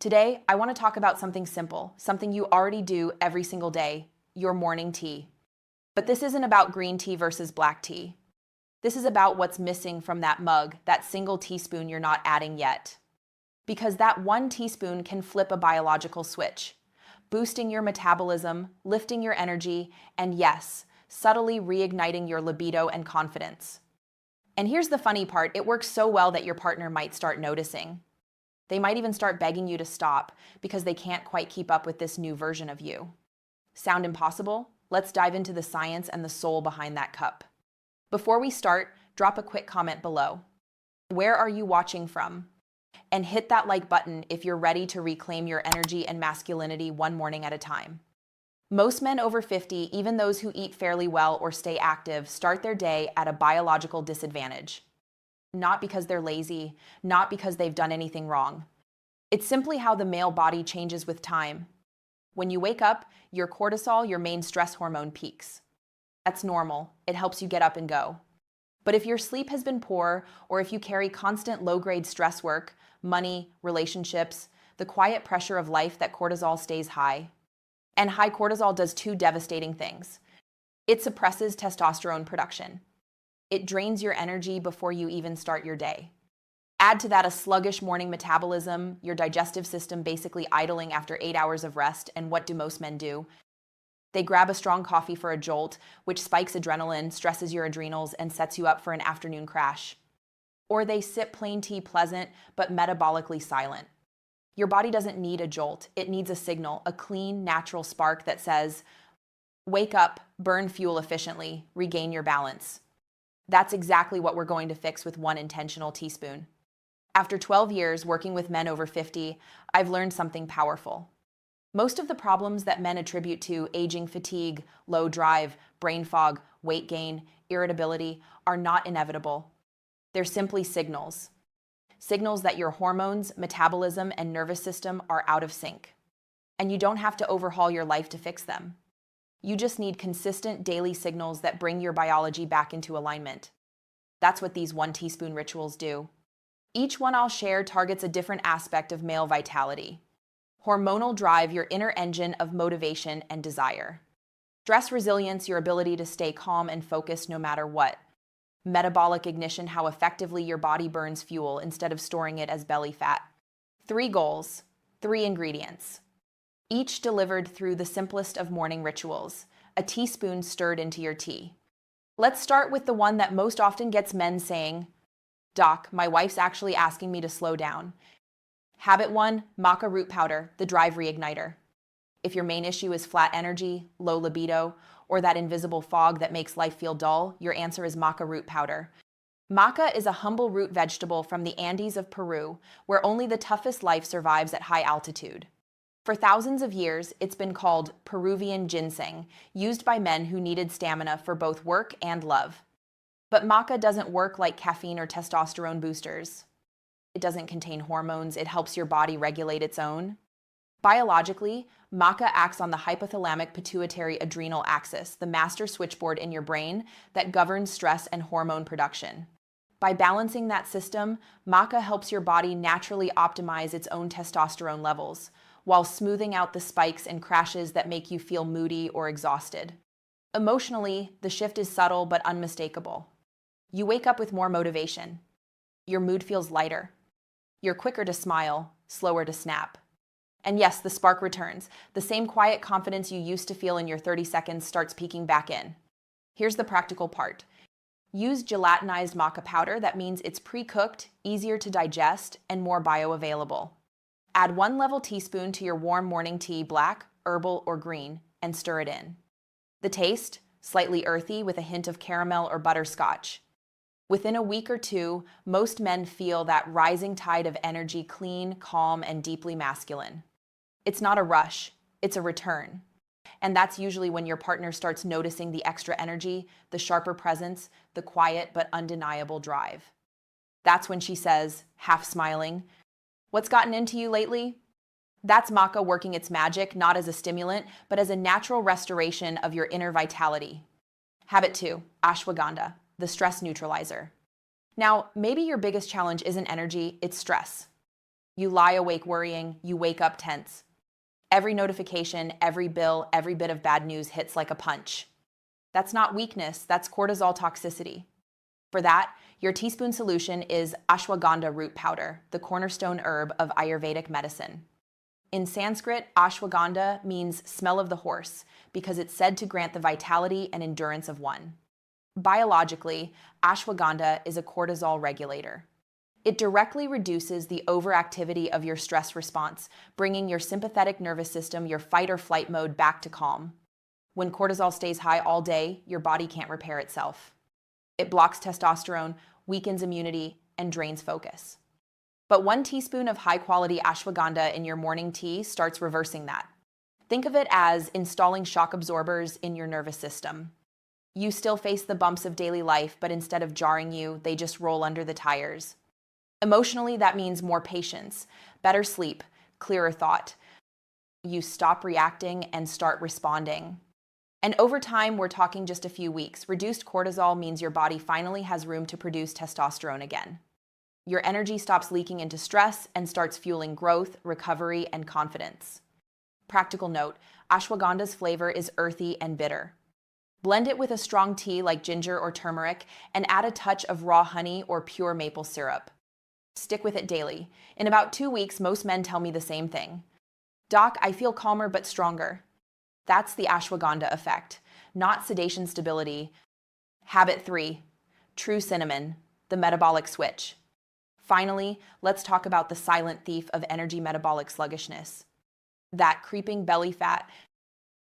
Today, I want to talk about something simple, something you already do every single day, your morning tea. But this isn't about green tea versus black tea. This is about what's missing from that mug, that single teaspoon you're not adding yet. Because that one teaspoon can flip a biological switch, boosting your metabolism, lifting your energy, and yes, subtly reigniting your libido and confidence. And here's the funny part, it works so well that your partner might start noticing. They might even start begging you to stop because they can't quite keep up with this new version of you. Sound impossible? Let's dive into the science and the soul behind that cup. Before we start, drop a quick comment below. Where are you watching from? And hit that like button if you're ready to reclaim your energy and masculinity one morning at a time. Most men over 50, even those who eat fairly well or stay active, start their day at a biological disadvantage. Not because they're lazy, not because they've done anything wrong. It's simply how the male body changes with time. When you wake up, your cortisol, your main stress hormone, peaks. That's normal. It helps you get up and go. But if your sleep has been poor, or if you carry constant low-grade stress work, money, relationships, the quiet pressure of life, that cortisol stays high. And high cortisol does two devastating things. It suppresses testosterone production. It drains your energy before you even start your day. Add to that a sluggish morning metabolism, your digestive system basically idling after 8 hours of rest, and what do most men do? They grab a strong coffee for a jolt, which spikes adrenaline, stresses your adrenals, and sets you up for an afternoon crash. Or they sip plain tea, pleasant, but metabolically silent. Your body doesn't need a jolt, it needs a signal, a clean, natural spark that says, wake up, burn fuel efficiently, regain your balance. That's exactly what we're going to fix with one intentional teaspoon. After 12 years working with men over 50, I've learned something powerful. Most of the problems that men attribute to aging, fatigue, low drive, brain fog, weight gain, irritability are not inevitable. They're simply signals. Signals that your hormones, metabolism, and nervous system are out of sync. And you don't have to overhaul your life to fix them. You just need consistent daily signals that bring your biology back into alignment. That's what these one teaspoon rituals do. Each one I'll share targets a different aspect of male vitality. Hormonal drive, your inner engine of motivation and desire. Stress resilience, your ability to stay calm and focused no matter what. Metabolic ignition, how effectively your body burns fuel instead of storing it as belly fat. 3 goals, 3 ingredients. Each delivered through the simplest of morning rituals, a teaspoon stirred into your tea. Let's start with the one that most often gets men saying, "Doc, my wife's actually asking me to slow down." Habit 1, Maca root powder, the drive reigniter. If your main issue is flat energy, low libido, or that invisible fog that makes life feel dull, your answer is Maca root powder. Maca is a humble root vegetable from the Andes of Peru, where only the toughest life survives at high altitude. For thousands of years, it's been called Peruvian ginseng, used by men who needed stamina for both work and love. But maca doesn't work like caffeine or testosterone boosters. It doesn't contain hormones, it helps your body regulate its own. Biologically, maca acts on the hypothalamic pituitary adrenal axis, the master switchboard in your brain that governs stress and hormone production. By balancing that system, maca helps your body naturally optimize its own testosterone levels, while smoothing out the spikes and crashes that make you feel moody or exhausted. Emotionally, the shift is subtle but unmistakable. You wake up with more motivation. Your mood feels lighter. You're quicker to smile, slower to snap. And yes, the spark returns. The same quiet confidence you used to feel in your 30 seconds starts peeking back in. Here's the practical part. Use gelatinized maca powder. That means it's pre-cooked, easier to digest, and more bioavailable. Add 1 level teaspoon to your warm morning tea, black, herbal, or green, and stir it in. The taste? Slightly earthy with a hint of caramel or butterscotch. Within a week or 2, most men feel that rising tide of energy, clean, calm, and deeply masculine. It's not a rush, it's a return. And that's usually when your partner starts noticing the extra energy, the sharper presence, the quiet but undeniable drive. That's when she says, half smiling, "What's gotten into you lately?" That's maca working its magic, not as a stimulant, but as a natural restoration of your inner vitality. Habit 2, Ashwagandha, the stress neutralizer. Now, maybe your biggest challenge isn't energy, it's stress. You lie awake worrying, you wake up tense. Every notification, every bill, every bit of bad news hits like a punch. That's not weakness, that's cortisol toxicity. For that, your teaspoon solution is ashwagandha root powder, the cornerstone herb of Ayurvedic medicine. In Sanskrit, ashwagandha means smell of the horse because it's said to grant the vitality and endurance of one. Biologically, ashwagandha is a cortisol regulator. It directly reduces the overactivity of your stress response, bringing your sympathetic nervous system, your fight or flight mode, back to calm. When cortisol stays high all day, your body can't repair itself. It blocks testosterone, weakens immunity, and drains focus. But 1 teaspoon of high-quality ashwagandha in your morning tea starts reversing that. Think of it as installing shock absorbers in your nervous system. You still face the bumps of daily life, but instead of jarring you, they just roll under the tires. Emotionally, that means more patience, better sleep, clearer thought. You stop reacting and start responding. And over time, we're talking just a few weeks, reduced cortisol means your body finally has room to produce testosterone again. Your energy stops leaking into stress and starts fueling growth, recovery, and confidence. Practical note, ashwagandha's flavor is earthy and bitter. Blend it with a strong tea like ginger or turmeric and add a touch of raw honey or pure maple syrup. Stick with it daily. In about 2 weeks, most men tell me the same thing. Doc, I feel calmer but stronger. That's the ashwagandha effect, not sedation stability. Habit 3, true cinnamon, the metabolic switch. Finally, let's talk about the silent thief of energy, metabolic sluggishness. That creeping belly fat,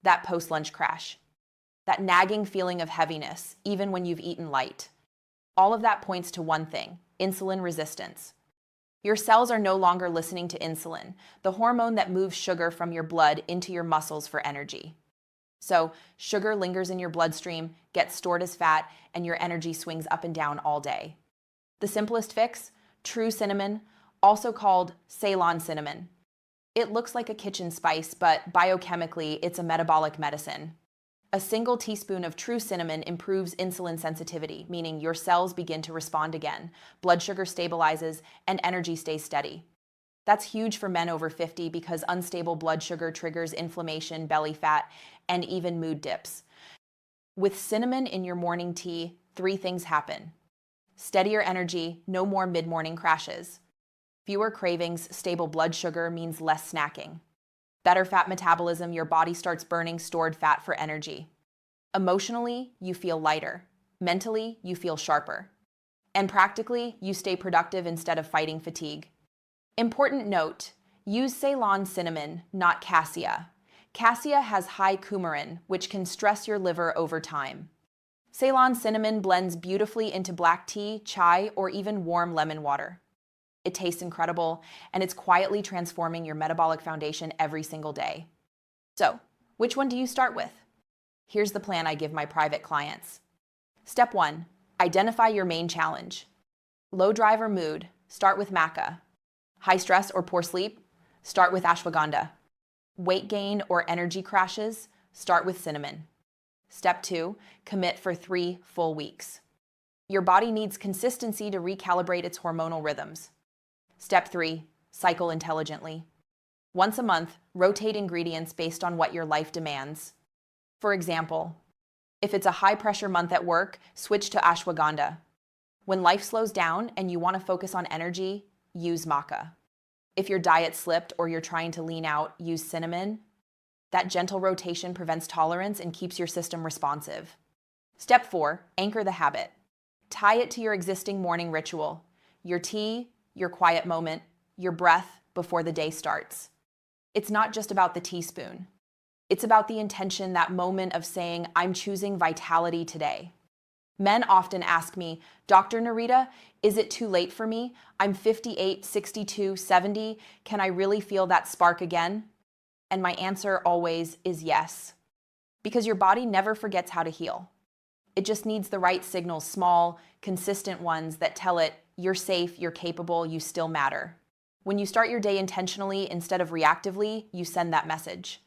that post-lunch crash, that nagging feeling of heaviness, even when you've eaten light. All of that points to one thing: insulin resistance. Your cells are no longer listening to insulin, the hormone that moves sugar from your blood into your muscles for energy. So, sugar lingers in your bloodstream, gets stored as fat, and your energy swings up and down all day. The simplest fix? True cinnamon, also called Ceylon cinnamon. It looks like a kitchen spice, but biochemically, it's a metabolic medicine. A single teaspoon of true cinnamon improves insulin sensitivity, meaning your cells begin to respond again, blood sugar stabilizes, and energy stays steady. That's huge for men over 50 because unstable blood sugar triggers inflammation, belly fat, and even mood dips. With cinnamon in your morning tea, 3 things happen. Steadier energy, no more mid-morning crashes. Fewer cravings, stable blood sugar means less snacking. Better fat metabolism, your body starts burning stored fat for energy. Emotionally, you feel lighter. Mentally, you feel sharper. And practically, you stay productive instead of fighting fatigue. Important note, use Ceylon cinnamon, not cassia. Cassia has high coumarin, which can stress your liver over time. Ceylon cinnamon blends beautifully into black tea, chai, or even warm lemon water. It tastes incredible, and it's quietly transforming your metabolic foundation every single day. So, which one do you start with? Here's the plan I give my private clients. Step 1, identify your main challenge. Low drive or mood, start with Maca. High stress or poor sleep, start with ashwagandha. Weight gain or energy crashes, start with cinnamon. Step 2, commit for 3 full weeks. Your body needs consistency to recalibrate its hormonal rhythms. Step 3, cycle intelligently. Once a month, rotate ingredients based on what your life demands. For example, if it's a high-pressure month at work, switch to ashwagandha. When life slows down and you want to focus on energy, use Maca. If your diet slipped or you're trying to lean out, use cinnamon. That gentle rotation prevents tolerance and keeps your system responsive. Step 4, anchor the habit. Tie it to your existing morning ritual. Your tea, your quiet moment, your breath before the day starts. It's not just about the teaspoon. It's about the intention, that moment of saying, I'm choosing vitality today. Men often ask me, Dr. Nerita, is it too late for me? I'm 58, 62, 70. Can I really feel that spark again? And my answer always is yes. Because your body never forgets how to heal. It just needs the right signals, small, consistent ones that tell it, you're safe, you're capable, you still matter. When you start your day intentionally instead of reactively, you send that message.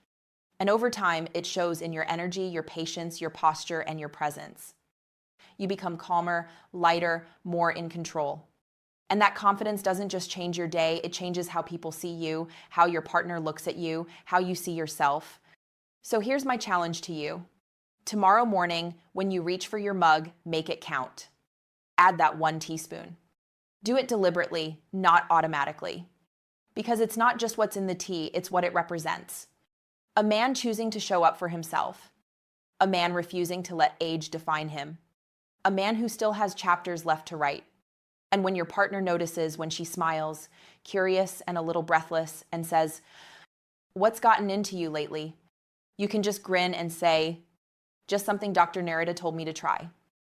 And over time, it shows in your energy, your patience, your posture, and your presence. You become calmer, lighter, more in control. And that confidence doesn't just change your day, it changes how people see you, how your partner looks at you, how you see yourself. So here's my challenge to you. Tomorrow morning, when you reach for your mug, make it count. Add that 1 teaspoon. Do it deliberately, not automatically. Because it's not just what's in the tea, it's what it represents. A man choosing to show up for himself. A man refusing to let age define him. A man who still has chapters left to write. And when your partner notices when she smiles, curious and a little breathless, and says, "What's gotten into you lately?" you can just grin and say, "Just something Dr. Nerita told me to try."